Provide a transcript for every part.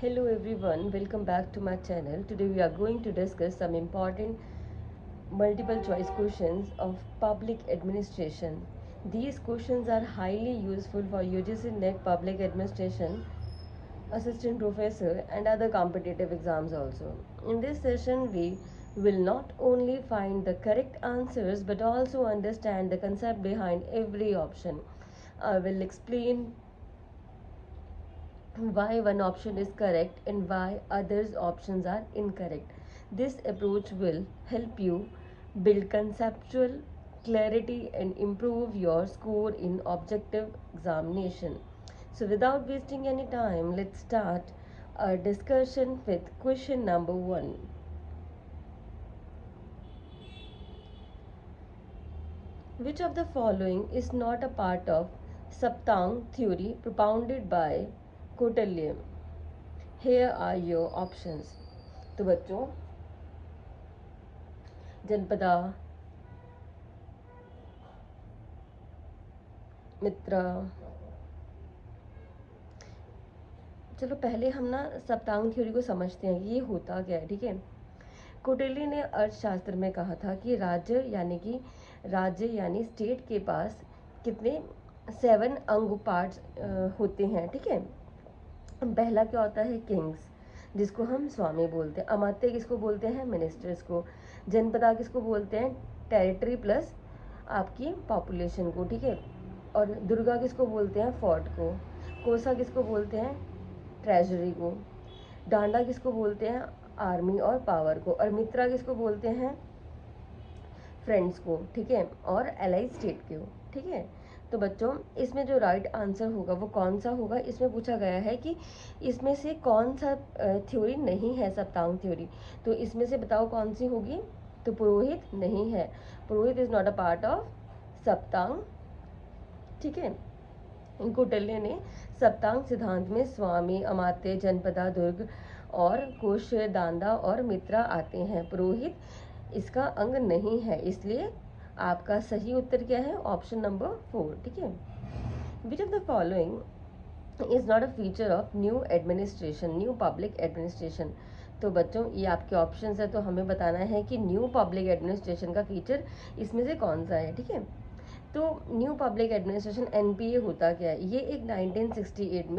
Hello everyone, welcome back to my channel. Today we are going to discuss some important multiple choice questions of public administration. These questions are highly useful for UGC NET public administration, assistant professor and other competitive exams also. In this session we will not only find the correct answers but also understand the concept behind every option. I will explain why one option is correct and why others options are incorrect. This approach will help you build conceptual clarity and improve your score in objective examination. So without wasting any time, let's start our discussion with question number 1. Which of the following is not a part of Saptang theory propounded by Kautilya? Here are your options. तो बच्चों, जनपदा, मित्र। चलो पहले हम ना सप्तांग theory को समझते हैं कि ये होता क्या है, ठीक है। कौटिल्य ने अर्थशास्त्र में कहा था कि राज्य यानी स्टेट के पास कितने 7 अंग पार्ट्स होते हैं, ठीक है। पहला क्या होता है, किंग्स, जिसको हम स्वामी बोलते हैं। अमात्य किसको बोलते हैं, मिनिस्टर्स को। जनपदा किसको बोलते हैं, टेरिटरी प्लस आपकी पॉपुलेशन को, ठीक है। और दुर्गा किसको बोलते हैं, फोर्ट को। कोसा किसको बोलते हैं, ट्रेजरी को। डांडा किसको बोलते हैं, आर्मी और पावर को। और मित्रा किसको बोलते हैं, फ्रेंड्स को, ठीक है। और एलाइड स्टेट को, ठीक है। तो बच्चों इसमें जो राइट आंसर होगा वो कौन सा होगा, इसमें पूछा गया है कि इसमें से कौन सा थ्योरी नहीं है सप्तांग थ्योरी। तो इसमें से बताओ कौन सी होगी। तो पुरोहित नहीं है, purohit is not a part of saptang, ठीक है। कौटिल्य ने सप्तांग सिद्धांत में स्वामी, अमात्य, जनपदा, दुर्ग और कोश, दांदा और मित्रा आते हैं। पुरोहित इसका अंग नहीं है, इसलिए आपका सही उत्तर क्या है, ऑप्शन नंबर 4, ठीक है। Which of the following is not a feature of new administration, new public administration. तो बच्चों ये आपके ऑप्शंस है, तो हमें बताना है कि न्यू पब्लिक एडमिनिस्ट्रेशन का फीचर इसमें से कौन सा है, ठीक है। तो न्यू पब्लिक एडमिनिस्ट्रेशन एनपीए होता क्या है, ये एक 1968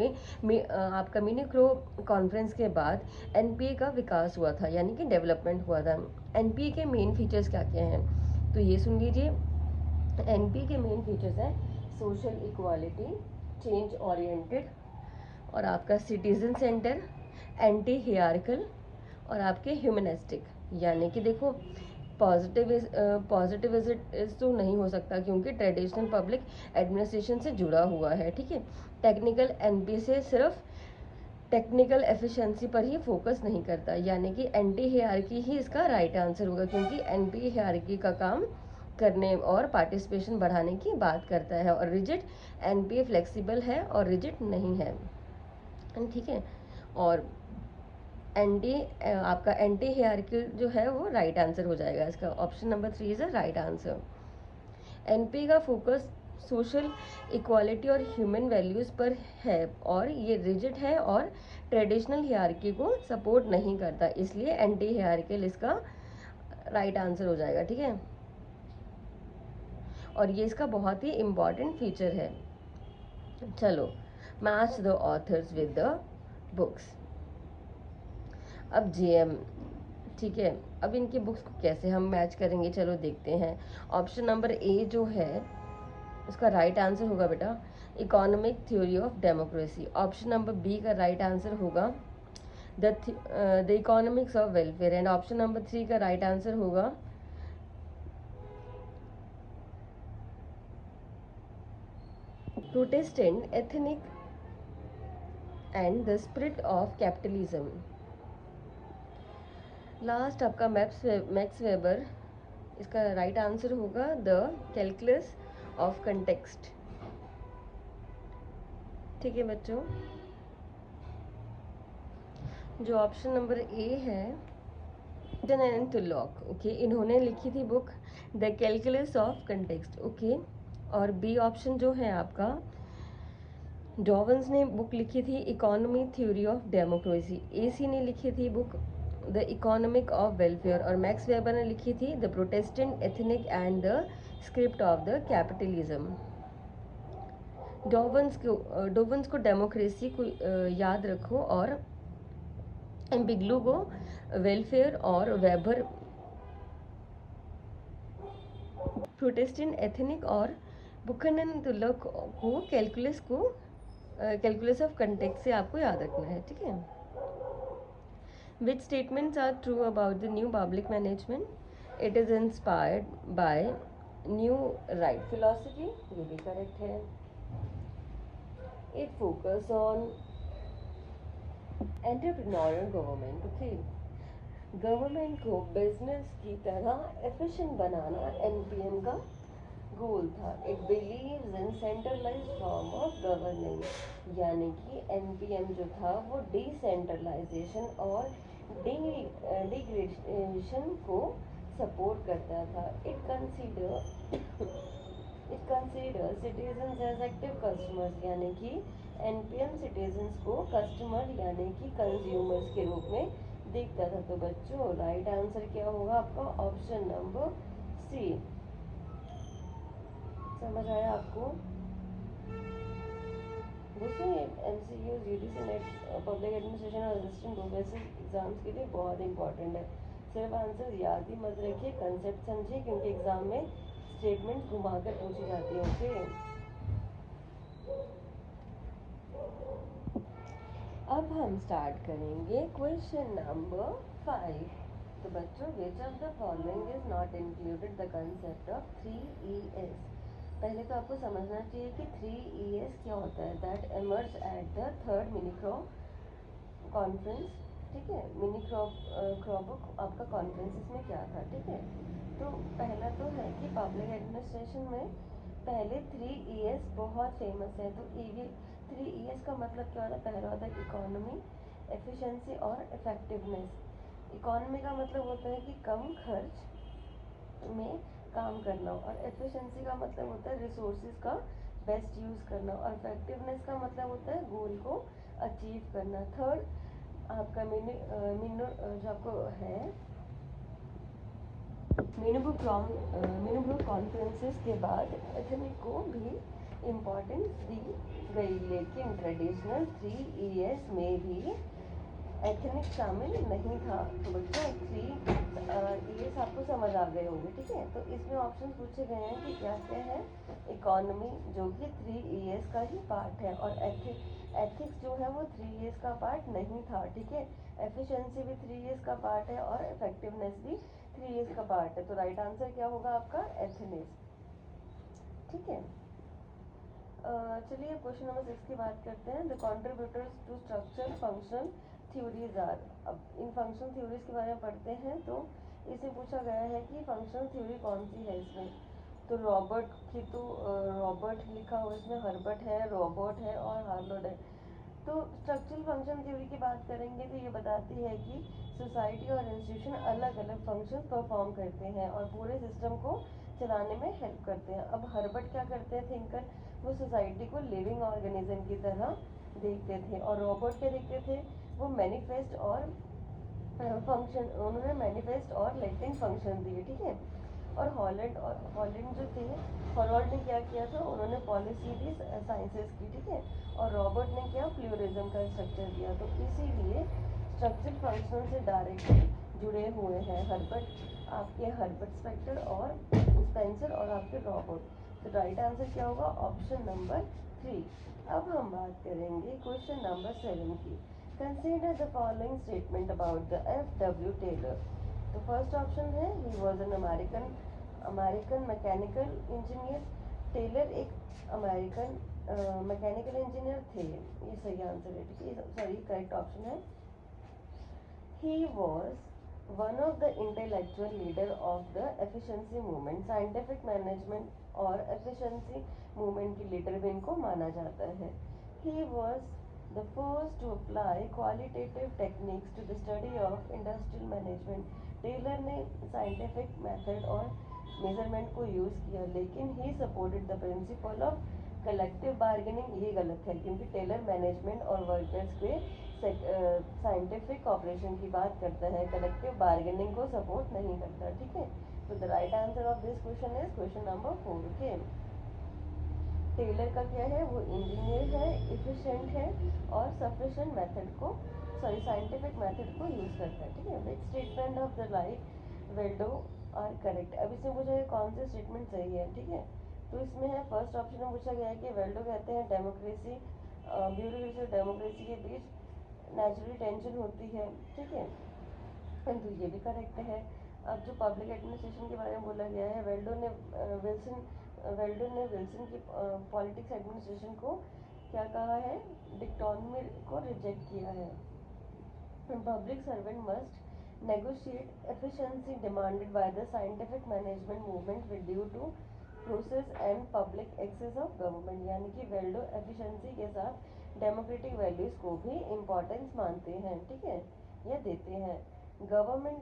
में आपका मिनीक्रो कॉन्फ्रेंस के बाद एनपीए का विकास हुआ था, यानी कि डेवलपमेंट हुआ था। एनपीए के मेन फीचर्स क्या क्या हैं, तो ये सुन लीजिए। एनपीए के मेन फीचर्स हैं सोशल इक्वालिटी, चेंज ओरिएंटेड, और आपका सिटीजन सेंटर, एंटी हियरarchical और आपके ह्यूमनिस्टिक। यानी कि देखो पॉजिटिव इज तो नहीं हो सकता क्योंकि ट्रेडिशनल पब्लिक एडमिनिस्ट्रेशन से जुड़ा हुआ है, ठीक है। टेक्निकल एनपी से सिर्फ टेक्निकल एफिशिएंसी पर ही फोकस नहीं करता, यानी कि एंटी हियरार्की ही इसका राइट आंसर होगा, क्योंकि एंटी हियरार्की का काम करने और पार्टिसिपेशन बढ़ाने की बात करता है। और रिजिड एनपीए फ्लेक्सिबल है और रिजिड नहीं है, ठीक है। और एंटी आपका एंटी हियरार्की जो है वो राइट आंसर हो जाएगा, इसका option number 3 is a right answer. NP का फोकस सोशल इक्वालिटी और ह्यूमन वैल्यूज़ पर है और ये रिजिड है और ट्रेडिशनल हियरार्की को सपोर्ट नहीं करता, इसलिए एंटी हियरार्कियल इसका राइट आंसर हो जाएगा, ठीक है। और ये इसका बहुत ही इम्पॉर्टेंट फीचर है। चलो, match the author's with the books. अब जेएम, ठीक है। अब इनकी बुक्स को कैसे हम मैच करेंगे, चलो देखते हैं। ऑप्शन नंबर ए जो है उसका राइट आंसर होगा बेटा economic theory of democracy. Option number B का राइट आंसर होगा the economics of welfare. And option number 3 का राइट आंसर होगा protestant ethnic and the spirit of capitalism. Last आपका मैक्स वेबर, इसका राइट आंसर होगा the calculus of context, ठीक है बच्चों। जो ऑप्शन नंबर ए है एंड तुलॉक, ओके, इन्होंने लिखी थी book the calculus of context, okay. और बी ऑप्शन जो है आपका डॉवन्स ने बुक लिखी थी economy theory of democracy, A C ने लिखी थी book the economic of welfare, और मैक्स वेबर ने लिखी थी the protestant ethnic and the script of the capitalism. Downs को डेमोक्रेसी को याद रखो, और बिगलू को वेलफेयर, और वेबर प्रोटेस्टेंट एथनिक, और बुकनन तुगलक को कैलकुलस ऑफ कंटेक्ट से आपको याद रखना है, ठीक है। Which statements are true about the new public management? It is inspired by new right philosophy, ये भी करेक्ट है। It focus on entrepreneurial government, okay. Government को बिजनेस की तरह एफिशिएंट बनाना एनपीएम का गोल था। It believes in centralised form of governance, यानी कि एनपीएम जो था वो डिसेंट्रलाइजेशन और डिग्रेडेशन को सपोर्ट करता था। It consider citizens as active customers, यानी कि एनपीएम सिटीजन्स को कस्टमर यानी कि कंज्यूमर्स के रूप में देखता था। तो बच्चों राइट आंसर क्या होगा आपका? Option number C. समझ आया आपको? दोस्तों ये MCQs UGC NET public administration और असिस्टेंट प्रोफेसर एग्जाम्स के लिए बहुत इंपॉर्टेंट है। सिर्फ आंसर याद ही मत रखिए, कंसेप्ट समझिए, क्योंकि एग्जाम में स्टेटमेंट घुमा कर पूछी जाती है, ओके। अब हम स्टार्ट करेंगे क्वेश्चन नंबर 5। तो बच्चों विच of the following is not included the concept of 3ES? पहले तो आपको समझना चाहिए कि 3ES क्या होता है। That emerge at the third mini crop conference, ठीक है। मिनी क्रॉप आपका कॉन्फ्रेंस इसमें क्या था, ठीक है। तो पहला तो है कि पब्लिक एडमिनिस्ट्रेशन में पहले 3ES बहुत फेमस है। तो ये 3ES का मतलब क्या होता है? पहला होता है इकोनॉमी, एफिशिएंसी और इफेक्टिवनेस। इकोनॉमी का मतलब होता है कि कम खर्च में काम करना, और एफिशिएंसी का मतलब होता है रिसोर्सेज का बेस्ट यूज़ करना, और इफेक्टिवनेस का मतलब होता है गोल को अचीव करना। थर्ड आपका जो आपको है मीनू कॉन्फ्रेंसेस के बाद एथनिक को भी इम्पोर्टेंस दी गई, लेकिन ट्रेडिशनल 3ES में भी एथनिक शामिल नहीं था। तो बच्चों 3ES आपको समझ आ गए होंगे, ठीक है। तो इसमें ऑप्शन पूछे गए हैं कि क्या क्या है। इकोनॉमी जो कि 3ES का ही पार्ट है, और एथिक्स जो है वो 3ES का पार्ट नहीं था, ठीक है। एफिशिएंसी भी 3ES का पार्ट है, और इफेक्टिवनेस भी 3ES का पार्ट है। तो राइट आंसर क्या होगा आपका? एथनिक्स, ठीक है। चलिए क्वेश्चन नंबर 6 की बात करते हैं। The contributors to structure functional theories are. अब इन फंक्शनल थ्योरीज के बारे में पढ़ते हैं। तो इसे पूछा गया है कि फंक्शनल थ्योरी कौन सी है इसमें। तो रॉबर्ट की तो रॉबर्ट लिखा हुआ इसमें, हर्बर्ट है, रोबोट है, और हार्लोड है। तो स्ट्रक्चरल फंक्शन थ्योरी की बात करेंगे तो ये बताती है कि सोसाइटी और इंस्टीट्यूशन अलग अलग फंक्शन परफॉर्म करते हैं और पूरे सिस्टम को चलाने में हेल्प करते हैं। अब हर्बर्ट क्या करते हैं थिंकर? वो सोसाइटी को लिविंग ऑर्गेनिज्म की तरह देखते थे, और रोबोट क्या देखते थे? वो मैनिफेस्ट और फंक्शन, उन्होंने मैनिफेस्ट और लेटेंट फंक्शन दिए, ठीक है। और हॉलैंड जो थे, हॉलैंड ने क्या किया था? उन्होंने पॉलिसी दी साइंसेस की, ठीक है। और रॉबर्ट ने क्या? प्लूरिज्म का स्ट्रक्चर दिया। तो इसीलिए स्ट्रक्चर फंक्शनल से डायरेक्टली जुड़े हुए हैं हर्बर्ट स्पेक्टर और स्पेंसर और आपके रॉबर्ट। तो राइट आंसर क्या होगा? Option number 3। अब हम बात करेंगे क्वेश्चन नंबर 7 की। Consider the following statement about the F.W. Taylor. तो फर्स्ट ऑप्शन है he was an American mechanical engineer. Taylor एक अमेरिकन मैकेनिकल इंजीनियर थे, ये सही आंसर है, ठीक है, सॉरी करेक्ट ऑप्शन है। He was one of the intellectual leader of the efficiency movement. Scientific management और एफिशिएंसी मूवमेंट की लीडर भी इनको माना जाता है। He was the first to apply qualitative techniques to the study of industrial management. Taylor ने scientific method और measurement को यूज़ किया, लेकिन he supported the principle of collective bargaining ये गलत है, क्योंकि टेलर मैनेजमेंट और वर्कर्स के साइंटिफिक ऑपरेशन की बात करता है, कलेक्टिव बार्गेनिंग को सपोर्ट नहीं करता। ठीक है, तो the right answer of this question is question number 4। Okay, Taylor का क्या है, वो इंजीनियर है, इफिशिएंट है और सफिशिएंट मेथड को साइंटिफिक मेथड को यूज करता है। ठीक है, which statement of the life Waldo are correct. अब इसमें पूछा कौन से स्टेटमेंट सही है। ठीक है, तो इसमें है फर्स्ट ऑप्शन में पूछा गया है कि वेल्डो कहते हैं डेमोक्रेसी, ब्यूरोक्रेसी और डेमोक्रेसी के बीच नेचुरली टेंशन होती है। ठीक है, तो ये भी करेक्ट है। अब जो पब्लिक एडमिनिस्ट्रेशन के बारे में बोला गया है, वेल्डो ने विल्सन की पॉलिटिक्स एडमिनिस्ट्रेशन को क्या कहा है, डिक्टोनमी को रिजेक्ट किया है। Public servant must negotiate efficiency demanded by the scientific management movement with due to process and public access of government। यानी कि वेल्डो एफिशिएंसी के साथ डेमोक्रेटिक वैल्यूज को भी इम्पोर्टेंस मानते हैं। ठीक है, या देते हैं। Government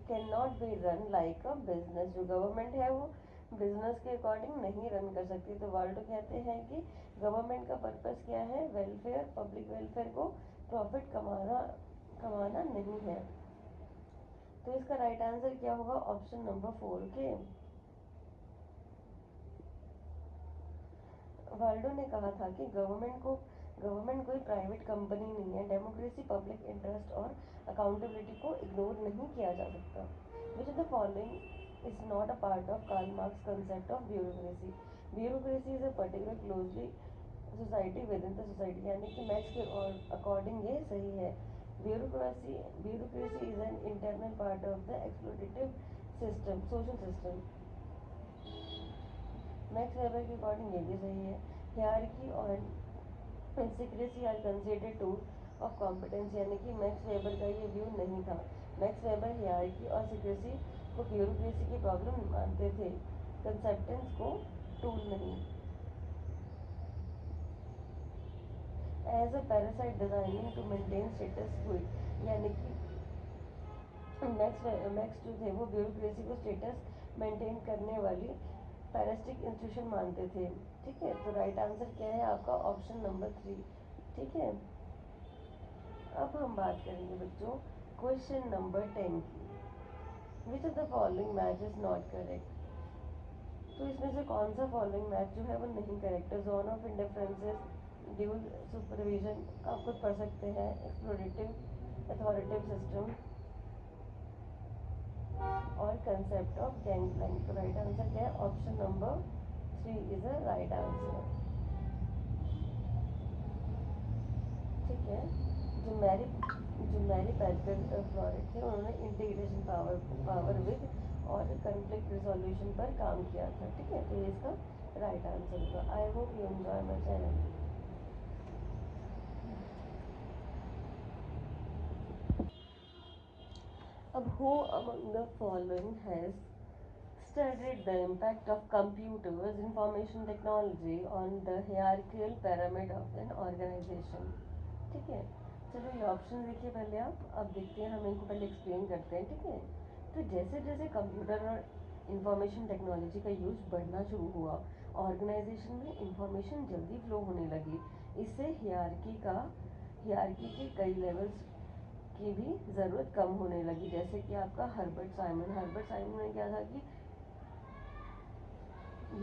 can not be run like a business. जो गवर्नमेंट है वो बिजनेस के अकॉर्डिंग नहीं रन कर सकती। तो वर्ल्ड कहते हैं कि गवर्नमेंट का पर्पस क्या है, वेलफेयर, पब्लिक वेलफेयर को प्रॉफिट कमाना नहीं है। तो इसका राइट आंसर क्या होगा, ऑप्शन नंबर 4 के। वाल्डो ने कहा था कि गवर्नमेंट कोई प्राइवेट कंपनी नहीं है। डेमोक्रेसी, पब्लिक इंटरेस्ट और अकाउंटेबिलिटी को इग्नोर नहीं किया जा सकता। Which of the following is not a part of Karl Marx concept of bureaucracy. Bureaucracy is a particular closely society within the society. यानी कि मैक्स के अकॉर्डिंग ये सही है। Bureaucracy is an internal part of the exploitative system, social system. Max Weber के according ये भी सही है। हियरार्की और secrecy are considered tool of competence. यानी कि मैक्स वेबर का ये व्यू नहीं था। मैक्स वेबर हियरार्की और सीक्रेसी को ब्यूरोक्रेसी की प्रॉब्लम मानते थे, कंसेप्टेंस को टूल नहीं। As a parasite designing to maintain status quo. यानी कि मैक्स जो थे वो ब्यूरोक्रेसी को स्टेटस मेंटेन करने वाली पैरास्टिक इंस्टीट्यूशन मानते थे। ठीक है, तो राइट आंसर क्या है आपका, ऑप्शन नंबर 3। ठीक है, अब हम बात करेंगे बच्चों क्वेश्चन नंबर 10 की। विच of the following match is not correct. तो इसमें से कौन सा फॉलोइंग मैच जो है वो नहीं करेक्ट है। जोन ऑफ इंडिफरेंसेस, ड्यूल सुपरविजन, आप खुद पढ़ सकते हैं, एक्सप्लोरेटिव अथॉरिटिव सिस्टम और कंसेप्ट ऑफ गैंगप्लैंक। तो राइट आंसर क्या है, option number 3 is a right answer. ठीक है, जो मैरी पैकर फ्लोरेट थे उन्होंने इंटीग्रेशन पावर विद और कन्फ्लिक्ट रिजोल्यूशन पर काम किया था। ठीक है, तो ये इसका राइट आंसर होगा। I hope you enjoy my channel. अब who among the following has studied the impact of computers information technology on the hierarchical pyramid of an organization। ठीक है, चलो ये ऑप्शन देखिए पहले आप। अब देखते हैं, हम इनको पहले एक्सप्लेन करते हैं। ठीक है, तो जैसे जैसे कंप्यूटर और इंफॉर्मेशन टेक्नोलॉजी का यूज बढ़ना शुरू हुआ, ऑर्गेनाइजेशन में इंफॉर्मेशन जल्दी फ्लो होने लगी। इससे हियरार्की के कई लेवल्स की भी ज़रूरत कम होने लगी। जैसे कि आपका हर्बर्ट साइमन ने क्या था कि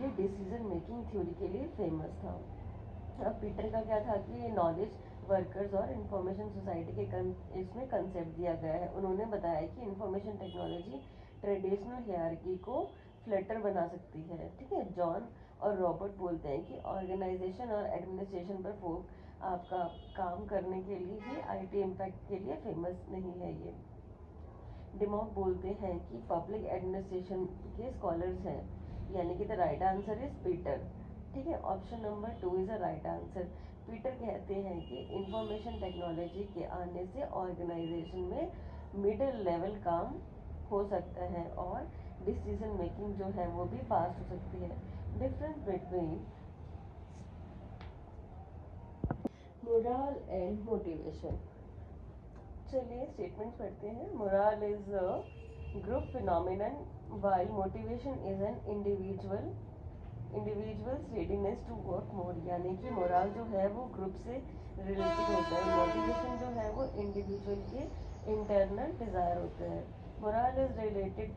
ये डिसीजन मेकिंग थ्योरी के लिए फेमस था। अब पीटर का क्या था कि ये नॉलेज वर्कर्स और इंफॉर्मेशन सोसाइटी के इसमें कंसेप्ट दिया गया है। उन्होंने बताया कि इंफॉर्मेशन टेक्नोलॉजी ट्रेडिशनल हियरार्की को फ्लैटर बना सकती है। ठीक है, जॉन और रॉबर्ट बोलते हैं कि ऑर्गेनाइजेशन और एडमिनिस्ट्रेशन पर फोक आपका काम करने के लिए ही आईटी इम्पैक्ट के लिए फेमस नहीं है। ये डिमॉक बोलते हैं कि पब्लिक एडमिनिस्ट्रेशन के स्कॉलर्स हैं। यानी कि the right answer is Peter. ठीक है, option number 2 is a right answer. Peter कहते हैं कि इंफॉर्मेशन टेक्नोलॉजी के आने से ऑर्गेनाइजेशन में मिडिल लेवल काम हो सकता है और डिसीजन मेकिंग जो है वो भी फास्ट हो सकती है। Difference between moral and motivation. चलिए स्टेटमेंट पढ़ते हैं। Moral is a group phenomenon while motivation is an individual individuals readiness to work more, यानी कि मोराल जो है वो ग्रुप से रिलेटेड होता है। मोटिवेशन जो है वो इंडिविजुअल के इंटरनल डिज़ायर होते हैं। Morale is related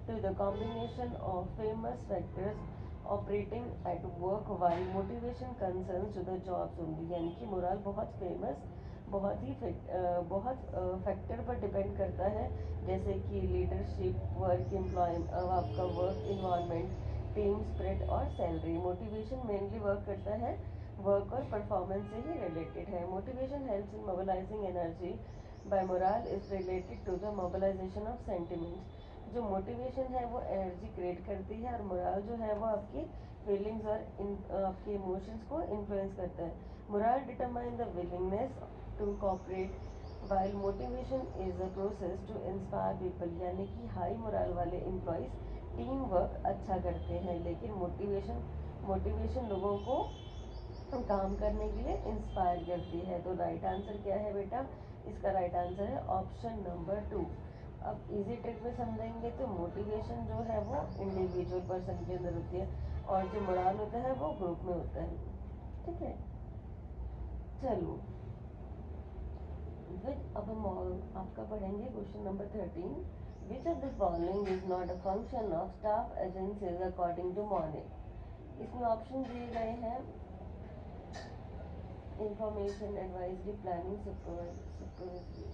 to the combination of famous factors operating at work, while motivation concerns to the jobs only, यानी कि मोरल बहुत फेमस, बहुत फैक्टर पर डिपेंड करता है, जैसे कि लीडरशिप, वर्क एम्प्लॉय, आपका वर्क इन्वायरमेंट, टीम स्पिरिट और सैलरी। मोटिवेशन मेनली वर्क करता है वर्क और परफॉर्मेंस से ही रिलेटेड है। Motivation helps in mobilizing energy, by moral is related to the mobilization of sentiments. जो मोटिवेशन है वो एनर्जी क्रिएट करती है, और मोरल जो है वो आपकी फीलिंग्स और आपके इमोशंस को इन्फ्लुएंस करता है। Moral determine the willingness to cooperate, while motivation is a process to inspire people, यानी कि हाई मोरल वाले एम्प्लॉयज टीम वर्क अच्छा करते हैं, लेकिन मोटिवेशन लोगों को काम करने के लिए इंस्पायर करती है। तो राइट आंसर क्या है बेटा? इसका राइट आंसर है ऑप्शन नंबर 2। अब इजी ट्रिक में समझेंगे तो मोटिवेशन जो है वो इंडिविजुअल पर्सन के अंदर होती है, और जो मोरल होता है वो ग्रुप में होता है। ठीक है, चलो अब हम आपका पढ़ेंगे question number 13। Which of the following is not a function of staff agencies according to morning. इसमें ऑप्शन दिए गए हैं इंफॉर्मेशन, एडवाइजरी, प्लानिंग, सुपरवाइजरी।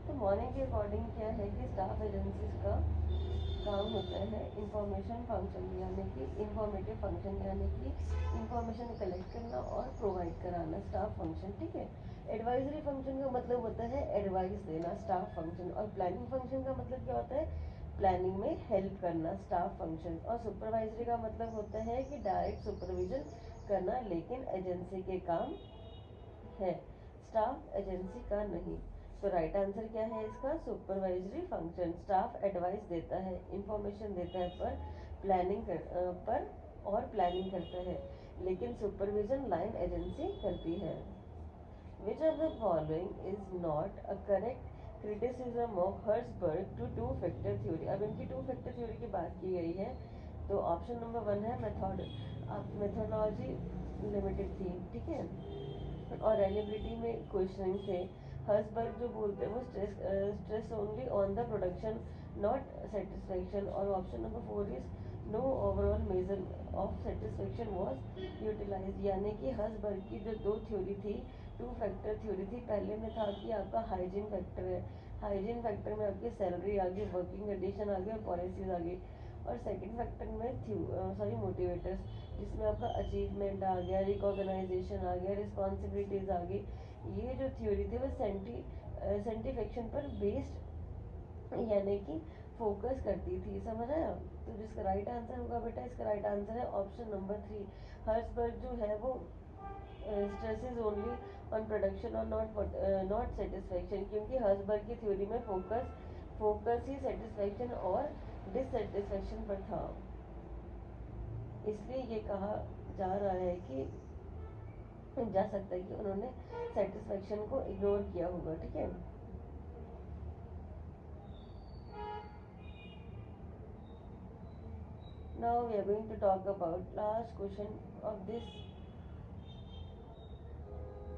तो मॉर्निंग के अकॉर्डिंग क्या है कि स्टाफ एजेंसीज का काम होता है इंफॉर्मेशन फंक्शन, यानी कि इंफॉर्मेटिव फंक्शन, यानी कि इंफॉर्मेशन कलेक्ट करना और प्रोवाइड कराना, स्टाफ फंक्शन। ठीक है। एडवाइजरी फंक्शन का मतलब होता है एडवाइस देना, स्टाफ फंक्शन। और प्लानिंग फंक्शन का मतलब क्या होता है? प्लानिंग में हेल्प करना, स्टाफ फंक्शन। और सुपरवाइजरी का मतलब होता है कि डायरेक्ट सुपरविजन करना, लेकिन एजेंसी के काम है, स्टाफ एजेंसी का नहीं। तो राइट आंसर क्या है इसका? Supervisory function. स्टाफ एडवाइस देता है, इंफॉर्मेशन देता है, पर और प्लानिंग करता है, लेकिन सुपरविजन लाइन एजेंसी करती है। Which of the following is not a correct criticism of Herzberg two two factor theory. अब इनकी टू फैक्टर थ्योरी की बात की गई है, तो ऑप्शन नंबर 1 है मेथोडोलॉजी लिमिटेड थी। ठीक है, और रेलिबिलिटी में क्वेश्चनिंग थे। हर्सबर्ग जो बोलते हैं वो stress only on the production, not satisfaction. और option number 4 is no overall measure of satisfaction was utilised, यानी कि हर्सबर्ग की जो दो थ्योरी थी, टू फैक्टर थ्योरी थी। पहले में था कि आपका हाइजीन फैक्टर है, हाइजीन फैक्टर में आपकी सैलरी आ गई, वर्किंग कंडीशन आ गई और पॉलिसीज आ गई। और सेकंड फैक्टर में मोटिवेटर्स, जिसमें आपका अचीवमेंट आ गया, रिकॉग्नाइजेशन आ गया, रिस्पॉन्सिबिलिटीज आ गई। ये जो थ्योरी थी वो सेंटिफिकेशन पर बेस्ड, यानी कि फोकस करती थी। समझ आया? तो जिसका राइट आंसर होगा बेटा, इसका राइट आंसर है ऑप्शन नंबर 3। हर्सबर्ग जो है वो stress is only on production और नॉट सेटिस्फेक्शन, क्योंकि हर्सबर्ग की थ्योरी में फोकस ही सेटिस्फेक्शन और डिससेटिस्फेक्शन पर था। इसलिए ये कहा जा रहा है कि जा सकता है कि उन्होंने सेटिस्फेक्शन को इग्नोर किया होगा। ठीक है, now we are going to talk about last question of this,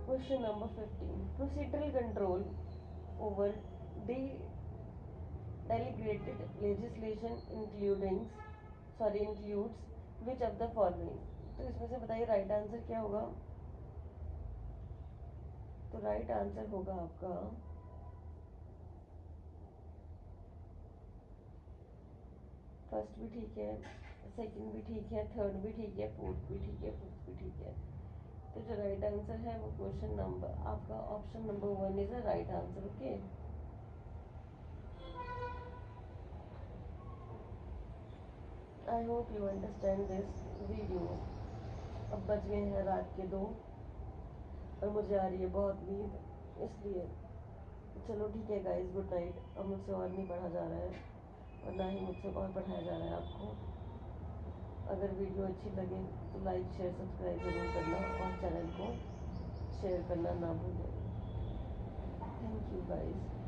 question number 15। Procedural control over the delegated legislation includes which of the following। तो इसमें से बताइए राइट आंसर क्या होगा? तो राइट आंसर होगा आपका फर्स्ट भी ठीक है, सेकंड भी ठीक है, थर्ड भी ठीक है, फोर्थ भी ठीक है, फिफ्थ भी ठीक है। तो जो राइट आंसर है वो क्वेश्चन नंबर आपका option number 1 is the right answer. Okay, I hope you understand this video. अब बज गए हैं रात के 2 और मुझे आ रही है बहुत नींद, इसलिए चलो ठीक है गाइस, गुड नाइट। अब मुझसे और नहीं पढ़ा जा रहा है और ना ही मुझसे और पढ़ाया जा रहा है आपको। अगर वीडियो अच्छी लगे तो लाइक शेयर सब्सक्राइब ज़रूर करना और चैनल को शेयर करना ना भूलें। Thank you guys.